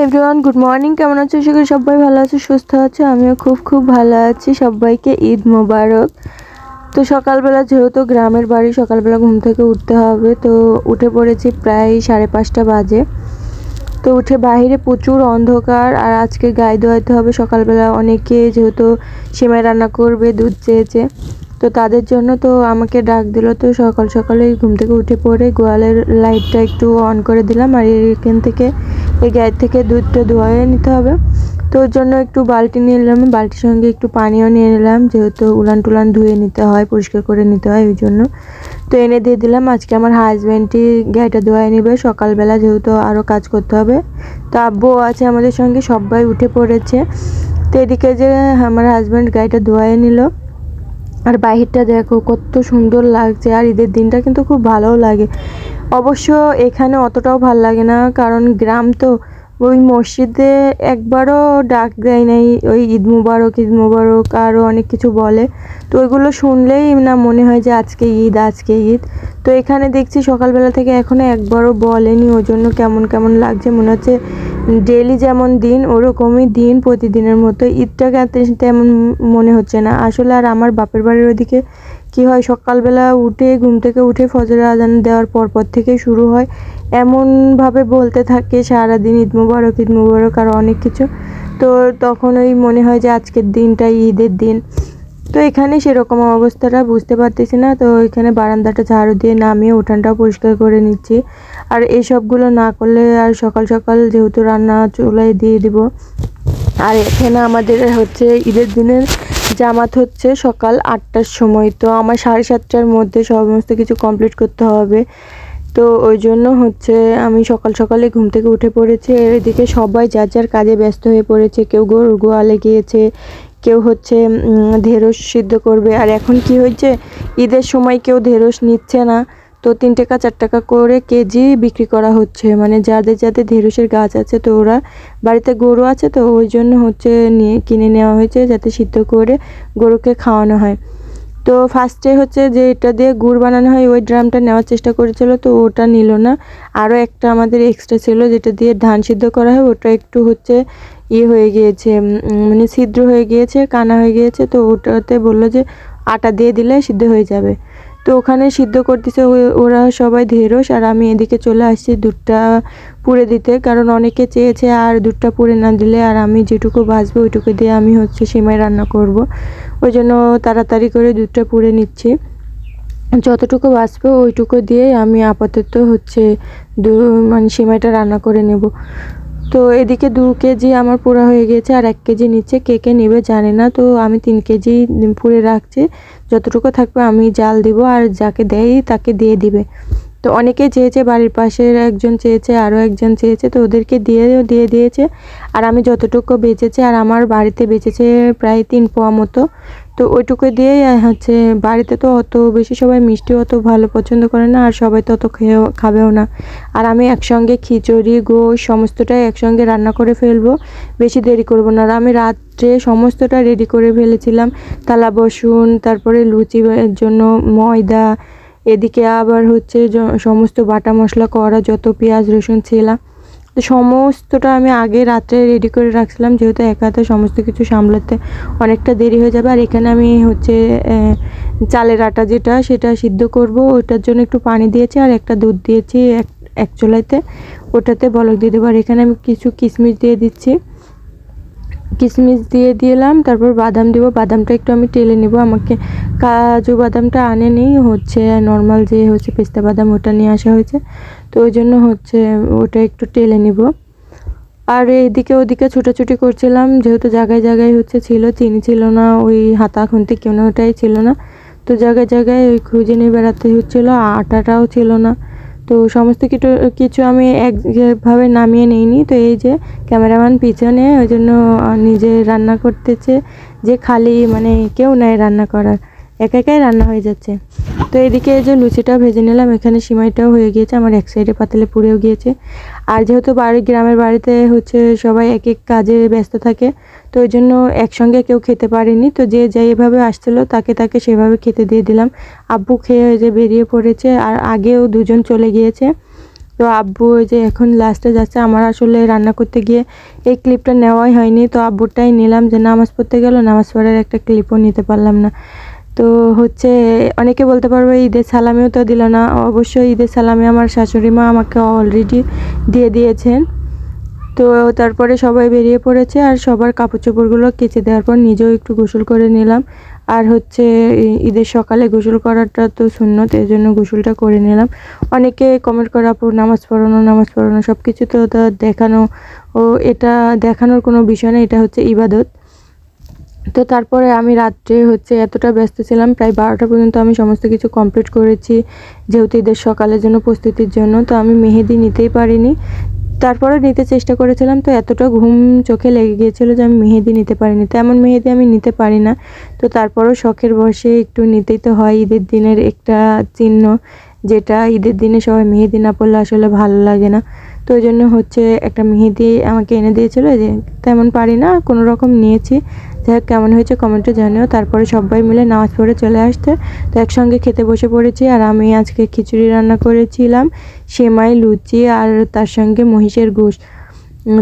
Everyone, good morning. কেমন আছো? আশা করি সবাই ভালো আছো, সুস্থ আছো। আমিও খুব ভালো আছি। সবাইকে ঈদ মোবারক। তো সকালবেলা যেহেতু গ্রামের বাড়ি, সকালবেলা ঘুম থেকে উঠতে হবে, তো উঠে পড়েছি প্রায় 5:30 বাজে। তো উঠে বাইরে প্রচুর অন্ধকার, আর আজকে গায়ে ধোয়াতে হবে সকালবেলা। অনেকে যেহেতু সেমাই রান্না করবে, দুধ চেয়েছে, তো তাদের জন্য তো আমাকে ডাক দিল। তো সকাল সকালেই ঘুম থেকে উঠে পড়ে গোয়ালের লাইটটা একটু অন করে দিলাম, আর এখান থেকে এই গায়ের থেকে দুধটা ধোয়াইয়ে নিতে হবে। তো ওর জন্য একটু বালতি নিয়ে নিলাম, বালতির সঙ্গে একটু পানিও নিয়ে নিলাম, যেহেতু উলান টুলান ধুয়ে নিতে হয়, পরিষ্কার করে নিতে হয়, ওই জন্য তো এনে দিয়ে দিলাম। আজকে আমার হাজব্যান্ডই গায়েটা ধোয়াই নেবে সকালবেলা, যেহেতু আরও কাজ করতে হবে। তো আব্বু আছে আমাদের সঙ্গে, সবাই উঠে পড়েছে। তো এদিকে যে আমার হাজব্যান্ড গায়েটা ধোয়াই নিল, আর বাহিরটা দেখো কত সুন্দর লাগছে। আর ঈদের দিনটা কিন্তু খুব ভালোও লাগে। অবশ্য এখানে অতটাও ভালো লাগে না, কারণ গ্রাম তো। ওই মসজিদে একবারও ডাক দেয় নাই, ওই ঈদ মুবারক আরও অনেক কিছু বলে। তো ওইগুলো শুনলেই না মনে হয় যে আজকে ঈদ। তো এখানে দেখছি সকালবেলা থেকে এখনও একবারও বলেনি, ওই জন্য কেমন লাগছে। মনে হচ্ছে ডেলি যেমন দিন, ওরকমই দিন, প্রতিদিনের মতো। ঈদটাকে তেমন মনে হচ্ছে না আসলে। আর আমার বাপের বাড়ির ওদিকে কি হয়, সকালবেলা উঠে ঘুম থেকে উঠে ফজরের আজান দেওয়ার পর থেকেই শুরু হয়, এমনভাবে বলতে থাকে সারাদিন ঈদ মুবারক আর অনেক কিছু। তো তখন ওই মনে হয় যে আজকের দিনটাই ঈদের দিন। তো এখানে সেরকম অবস্থাটা বুঝতে পারতেছি না। তো এখানে বারান্দাটা ঝাড়ু দিয়ে নামিয়ে উঠানটাও পরিষ্কার করে নিচ্ছি। আর এইসবগুলো না করলে আর সকাল সকাল যেহেতু রান্না চুলায় দিয়ে দিব। আর এখানে আমাদের হচ্ছে ঈদের দিনের জামাত হচ্ছে সকাল 8টার সময়। তো আমার 7:30টার মধ্যে সমস্ত কিছু কমপ্লিট করতে হবে। তো ওই জন্য হচ্ছে আমি সকালে ঘুম থেকে উঠে পড়েছি। এদিকে সবাই যার যার কাজে ব্যস্ত হয়ে পড়েছে। কেউ গরুর গোয়ালে গিয়েছে, কেউ হচ্ছে ঢেঁড়স সিদ্ধ করবে। আর এখন কি হয়েছে, ঈদের সময় কেউ ঢেঁড়স নিচ্ছে না। তো 3 টাকা 4 টাকা করে কেজি বিক্রি করা হচ্ছে, মানে যাদের ঢেঁড়সের গাছ আছে, তো ওরা বাড়িতে গরু আছে, তো ওই জন্য হচ্ছে কিনে নেওয়া হয়েছে, যাতে সিদ্ধ করে গরুকে খাওয়ানো হয়। তো ফার্স্টে হচ্ছে যে এটা দিয়ে গুড় বানানো হয়, ওই ড্রামটা নেওয়ার চেষ্টা করেছিল, তো ওটা নিল না। আরও একটা আমাদের এক্সট্রা ছিল, যেটা দিয়ে ধান সিদ্ধ করা হয়, ওটা একটু হচ্ছে হয়ে গিয়েছে, মানে ছিদ্র হয়ে গিয়েছে, কানা হয়ে গিয়েছে। তো ওটাতে বললো যে আটা দিয়ে দিলে সিদ্ধ হয়ে যাবে। তো ওখানে সিদ্ধ করতেছে ওরা সবাই ঢেঁড়স, আর আমি এদিকে চলে আসছি দুধটা পুড়ে দিতে, কারণ অনেকে চেয়েছে। আর দুধটা পুড়ে না দিলে আর আমি যেটুকু ভাজবো ওইটুকু দিয়ে আমি হচ্ছে সেমাই রান্না করব। ওই জন্য তাড়াতাড়ি করে দুধটা পুড়ে নিচ্ছি। যতটুকু বাঁচবে ওইটুকু দিয়ে আমি আপাতত হচ্ছে মানে সেমাইটা রান্না করে নেব। তো এদিকে 2 কেজি আমার পুরা হয়ে গেছে, আর 1 কেজি নিচ্ছে, কে নেবে জানি না। তো আমি 3 কেজি পুড়ে রাখছি, যতটুকু থাকবে আমি জাল দিব, আর যাকে দেয় তাকে দিয়ে দিবে। তো অনেকে চেয়েছে, বাড়ির পাশের একজন চেয়েছে, আরও একজন চেয়েছে, তো ওদেরকে দিয়ে দিয়েছে। আর আমি যতটুকু বেঁচেছে, আর আমার বাড়িতে বেঁচেছে প্রায় 3 পোয়া মতো। তো ওইটুকু দিয়েই হচ্ছে, বাড়িতে তো অত বেশি সবাই মিষ্টি অত ভালো পছন্দ করে না, আর সবাই তো অত খাবেও না। আর আমি একসঙ্গে খিচুড়ি গোশ সমস্তটাই একসঙ্গে রান্না করে ফেলবো, বেশি দেরি করব না। আর আমি রাত্রে সমস্তটা রেডি করে ফেলেছিলাম, থালা বাসন, তারপরে লুচির জন্য ময়দা, এদিকে আবার হচ্ছে সমস্ত বাটা মশলা করা, যত পেঁয়াজ রসুন ছিল, তো সমস্তটা আমি আগে রাত্রে রেডি করে রাখছিলাম, যেহেতু একা হাতে সমস্ত কিছু সামলাতে অনেকটা দেরি হয়ে যাবে। আর এখানে আমি হচ্ছে চালের আটা সেটা সিদ্ধ করব, ওটার জন্য একটু পানি দিয়েছি, আর একটা দুধ দিয়েছি এক চুলাইতে, ওটাতে বলক দিয়ে দেবো। আর এখানে আমি কিছু কিশমিশ দিয়ে দিচ্ছি, কিশমিশ দিয়ে দিলাম, তারপর বাদাম দিব। বাদামটা একটু আমি টেলে নিব, আমাকে কাজু বাদামটা আনেনি, হচ্ছে নর্মাল যে হচ্ছে পেস্তা বাদাম ওটা নিয়ে আসা হয়েছে, তো ওই জন্য হচ্ছে ওটা একটু টেলে নিব। আর এদিকে ওদিকে ছুটাছুটি করছিলাম, যেহেতু জায়গায় হচ্ছে ছিল, চিনি ছিল না, ওই হাতা খুন্তি কোনোটাই ছিল না। তো জায়গায় ওই খুঁজে নিয়ে বেড়াতে হচ্ছিলো, আটাটাও ছিল না। তো সমস্ত কিছু আমি একভাবে নামিয়ে নিইনি। তো এই যে ক্যামেরাম্যান পিছনে, ওই জন্য নিজে রান্না করতেছে, যে খালি মানে কেউ নাই রান্না করার, একাই রান্না হয়ে যাচ্ছে। তো এদিকে এই যে লুচিটা ভেজে নিলাম, এখানে সিমাইটাও হয়ে গিয়েছে, আমার এক সাইডে পাতিলে পুড়েও গিয়েছে। আর যেহেতু গ্রামের বাড়িতে হচ্ছে সবাই এক কাজে ব্যস্ত থাকে, তো ওই জন্য একসঙ্গে কেউ খেতে পারেনি। তো যে যেভাবে আসছিলো তাকে সেভাবে খেতে দিয়ে দিলাম। আব্বু খেয়ে যে বেরিয়ে পড়েছে, আর আগেও 2জন চলে গিয়েছে। তো আব্বু ওই যে এখন লাস্টে যাচ্ছে। আমার আসলে রান্না করতে গিয়ে এই ক্লিপটা নেওয়াই হয়নি, তো আব্বুরটাই নিলাম, যে নামাজ পড়তে গেল, নামাজ পড়ার একটা ক্লিপও নিতে পারলাম না। তো হচ্ছে অনেকে বলতে পারবে ঈদের সালামিও তো দিল না। অবশ্যই ঈদের সালামি আমার শাশুড়ি মা আমাকে অলরেডি দিয়ে দিয়েছেন। তো তারপরে সবাই বেরিয়ে পড়েছে, আর সবার কাপড় চোপড়গুলো কেচে দেওয়ার পর নিজেও একটু গোসল করে নিলাম। আর হচ্ছে ঈদের সকালে গোসল করাটা তো সুন্নত, এই জন্য গোসলটা করে নিলাম। অনেকে কমেন্ট করে আপু নামাজ পড়ানো সব কিছু তো দেখানো, ও এটা দেখানোর কোনো বিষয় না, এটা হচ্ছে ইবাদত। তো তারপরে আমি রাত্রে হচ্ছে এতটা ব্যস্ত ছিলাম, প্রায় 12টা পর্যন্ত আমি সমস্ত কিছু কমপ্লিট করেছি, যেহেতু ঈদের সকালের জন্য প্রস্তুতির জন্য। তো আমি মেহেদি নিতেই পারিনি, তারপরে নিতে চেষ্টা করেছিলাম, তো এতটা ঘুম চোখে লেগে গিয়েছিল যে আমি মেহেদি নিতে পারিনি। তেমন মেহেদি আমি নিতে পারি না, তো তারপরও শখের বশে একটু নিতেই তো হয়। ঈদের দিনের একটা চিহ্ন, যেটা ঈদের দিনে সবাই মেহেদি না পড়লে আসলে ভালো লাগে না। তো ওই জন্য হচ্ছে একটা মেহেদি আমাকে এনে দিয়েছিল, যে তেমন পারি না, কোনো রকম নিয়েছি। যাই হোক, কেমন হয়েছে কমেন্টে জানিও। তারপরে সবাই মিলে নামাজ পড়ে চলে আসতে, তো একসঙ্গে খেতে বসে পড়েছি। আর আমি আজকে খিচুড়ি রান্না করেছিলাম, সেমাই, লুচি, আর তার সঙ্গে মহিষের গোশত।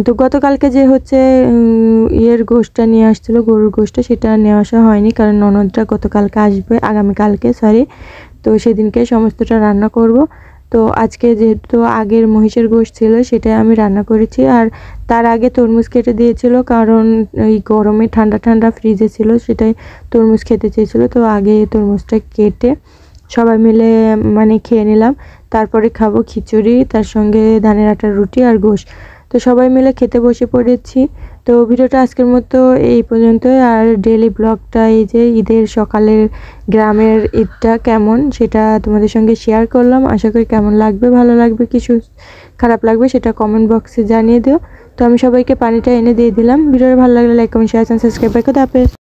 তো গতকালকে যে হচ্ছে ইয়ের গোশতটা নিয়ে আসছিলো, গরুর গোশতটা, সেটা নিয়ে আসা হয়নি, কারণ ননদরা গতকালকে আসবে, আগামীকালকে সরি। তো সেদিনকে সমস্তটা রান্না করব। তো আজকে যেহেতু আগের মহিষের গোশত ছিল, সেটাই আমি রান্না করেছি। আর তার আগে তরমুজ কেটে দিয়েছিল, কারণ এই গরমে ঠান্ডা ঠান্ডা ফ্রিজে ছিল, সেটাই তরমুজ খেতে চেয়েছিল। তো আগে তরমুজটা কেটে সবাই মিলে মানে খেয়ে নিলাম। তারপরে খাবো খিচুড়ি, তার সঙ্গে ধানের আটার রুটি আর গোশত। তো সবাই মিলে খেতে বসে পড়েছি। তো ভিডিওটা আজকের মতো এই পর্যন্তই। আর ডেইলি ব্লগটা, এই যে ঈদের সকালের গ্রামের ঈদটা কেমন, সেটা তোমাদের সঙ্গে শেয়ার করলাম। আশা করি কেমন লাগবে, ভালো লাগবে কিছু খারাপ লাগবে সেটা কমেন্ট বক্সে জানিয়ে দিও। তো আমি সবাইকে পানিটা এনে দিয়ে দিলাম। ভিডিওটা ভালো লাগলে লাইক কমেন্ট শেয়ার সাবস্ক্রাইব করে দাও।